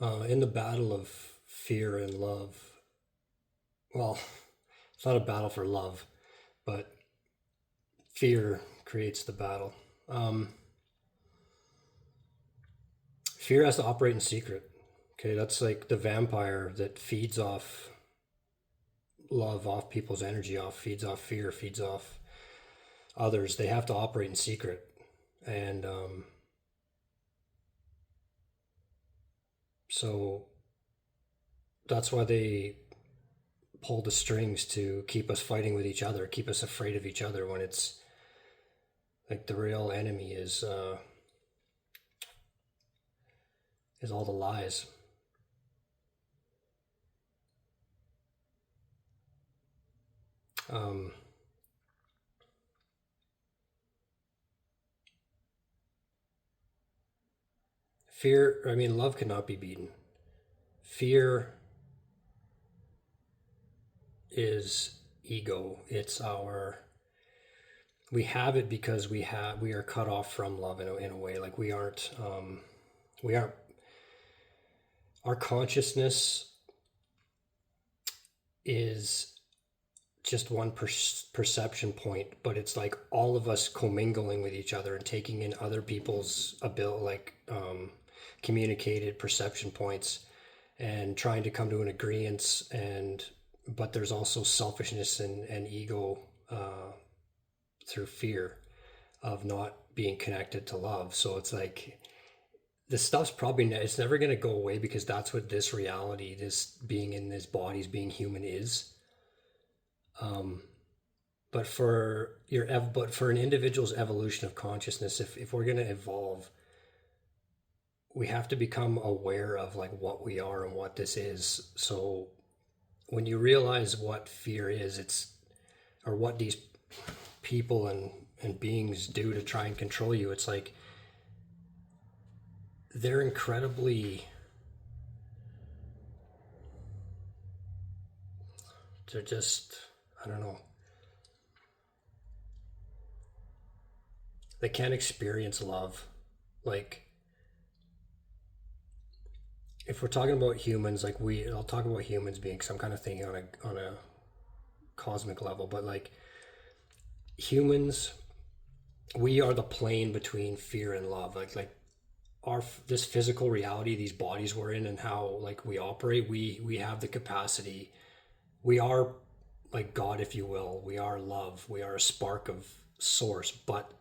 In the battle of fear and love, well, it's not a battle for love, but fear creates the battle. Um, Fear has to operate in secret. Okay, that's like the vampire that feeds off love, off people's energy, off feeds off fear, feeds off others. They have to operate in secret, and so that's why they pull the strings to keep us fighting with each other, keep us afraid of each other when it's like the real enemy is all the lies. Um, Fear, I mean, love cannot be beaten. Fear is ego. It's our we have it because we are cut off from love in a way. Like we aren't our consciousness is just one perception point, but it's like all of us commingling with each other and taking in other people's ability, like communicated perception points, and trying to come to an agreement. And but there's also selfishness and ego through fear of not being connected to love. So it's like this stuff's probably it's never going to go away because that's what this reality, this being in this bodies, being human is. Um, but for an individual's evolution of consciousness, if we're going to evolve, we have to become aware of like what we are and what this is. So when you realize what fear is, it's or what these people and beings do to try and control you, it's like they're incredibly they're just I don't know, they can't experience love. Like if we're talking about humans, like I'll talk about humans being some kind of thing on a cosmic level, but like humans, we are the plane between fear and love. Like our this physical reality, these bodies we're in, and how like we operate. We have the capacity. We are like God, if you will. We are love. We are a spark of source, but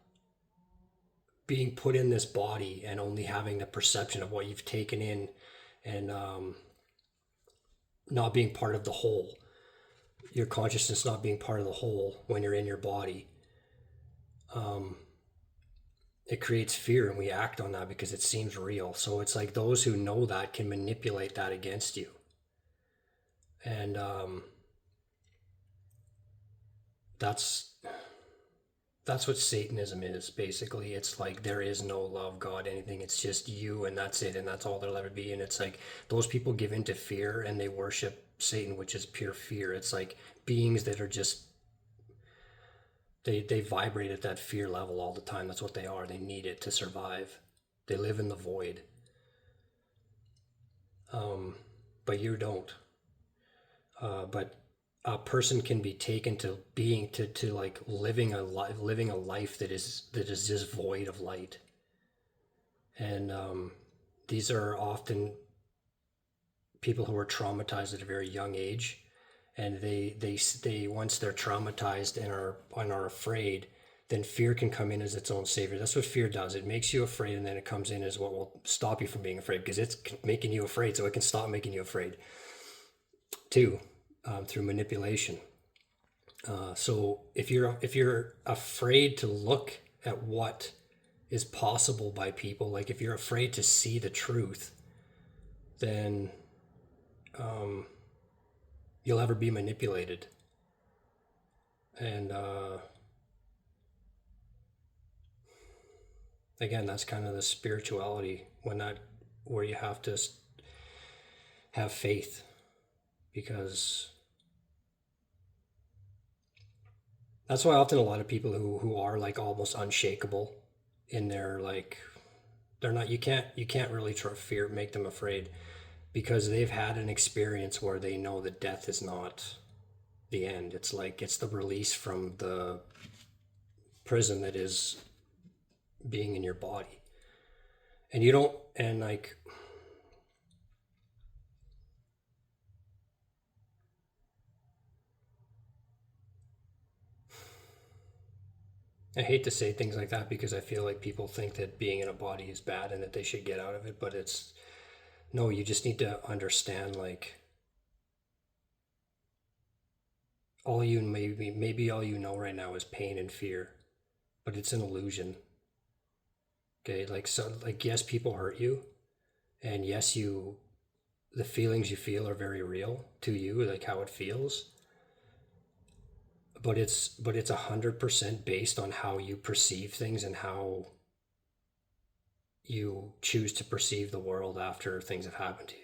being put in this body and only having the perception of what you've taken in and not being part of the whole, your consciousness not being part of the whole when you're in your body, it creates fear and we act on that because it seems real. So it's like those who know that can manipulate that against you. And that's that's what Satanism is basically. It's like there is no love, God, anything. It's just you, and that's it, and that's all there'll ever be. And it's like those people give into fear and they worship Satan, which is pure fear. It's like beings that are just they vibrate at that fear level all the time. That's what they are. They need it to survive. They live in the void. But you don't. But a person can be taken to being to like living a life that is just void of light. And these are often people who are traumatized at a very young age, and they once they're traumatized and are afraid, then fear can come in as its own savior. That's what fear does. It makes you afraid, and then it comes in as what will stop you from being afraid because it's making you afraid, so it can stop making you afraid too, through manipulation. So if you're afraid to look at what is possible by people, like if you're afraid to see the truth, then you'll ever be manipulated. And again, that's kind of the spirituality when that where you have to have faith because that's why often a lot of people who are like almost unshakable in their like they're not you can't really fear make them afraid. because they've had an experience where they know that death is not the end. It's like it's the release from the prison that is being in your body. And you don't, and like, I hate to say things like that because I feel like people think that being in a body is bad and that they should get out of it, but it's no, you just need to understand like all you maybe all you know right now is pain and fear, but it's an illusion. Okay, like so like yes, people hurt you, and yes, you the feelings you feel are very real to you, like how it feels, but it's 100% based on how you perceive things and how you choose to perceive the world after things have happened to you.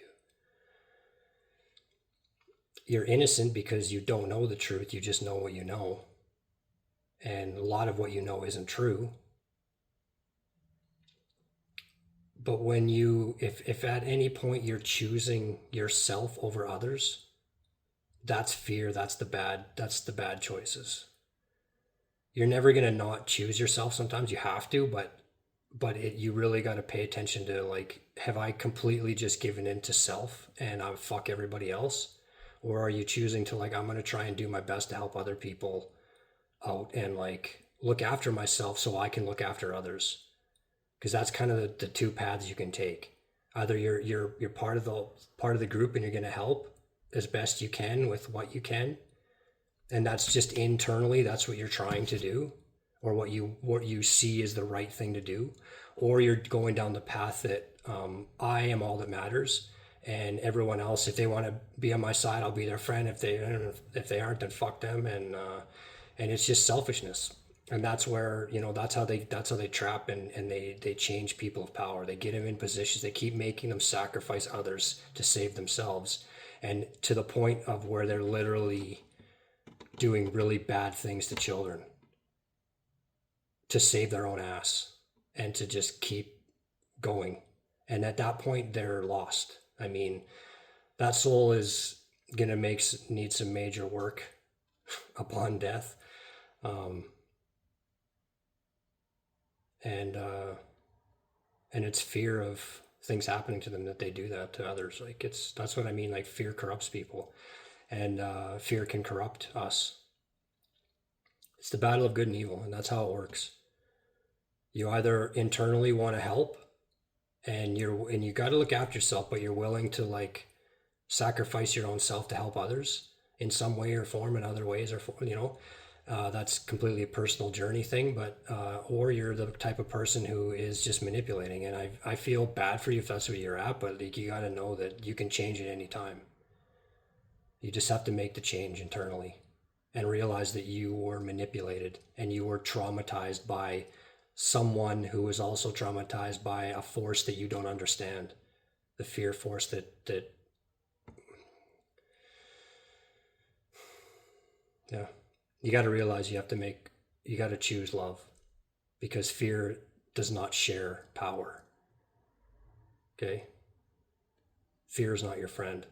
You're innocent because you don't know the truth, you just know what you know, and a lot of what you know isn't true. But when you if at any point you're choosing yourself over others, that's fear, that's the bad choices. You're never going to not choose yourself. Sometimes you have to, but you really got to pay attention to like, have I completely just given in to self and I fuck everybody else, or are you choosing to like, I'm going to try and do my best to help other people out and like look after myself so I can look after others, because that's kind of the two paths you can take. Either you're part of the group and you're going to help as best you can with what you can, and that's just internally, that's what you're trying to do, or what you see is the right thing to do, or you're going down the path that I am all that matters, and everyone else, if they want to be on my side, I'll be their friend. If they aren't, then fuck them, and it's just selfishness. And that's where, that's how they trap, and they change people of power. They get them in positions, they keep making them sacrifice others to save themselves, and to the point of where they're literally doing really bad things to children to save their own ass and to just keep going. And at that point, they're lost. I mean, that soul is gonna need some major work upon death, um, and it's fear of things happening to them that they do that to others. Like that's what I mean. Like fear corrupts people, and fear can corrupt us. It's the battle of good and evil, and that's how it works. You either internally want to help, and you got to look after yourself, but you're willing to like sacrifice your own self to help others in some way or form, in other ways, or that's completely a personal journey thing. But or you're the type of person who is just manipulating, and I feel bad for you if that's where you're at, but like, you got to know that you can change at any time. You just have to make the change internally and realize that you were manipulated and you were traumatized by someone who was also traumatized by a force that you don't understand, the fear force that yeah, you got to realize you got to choose love, because fear does not share power. Okay, fear is not your friend,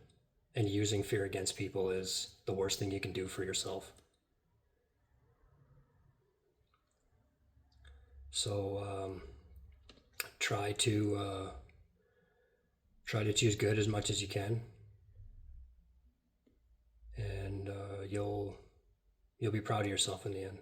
and using fear against people is the worst thing you can do for yourself. So try to choose good as much as you can, and you'll be proud of yourself in the end.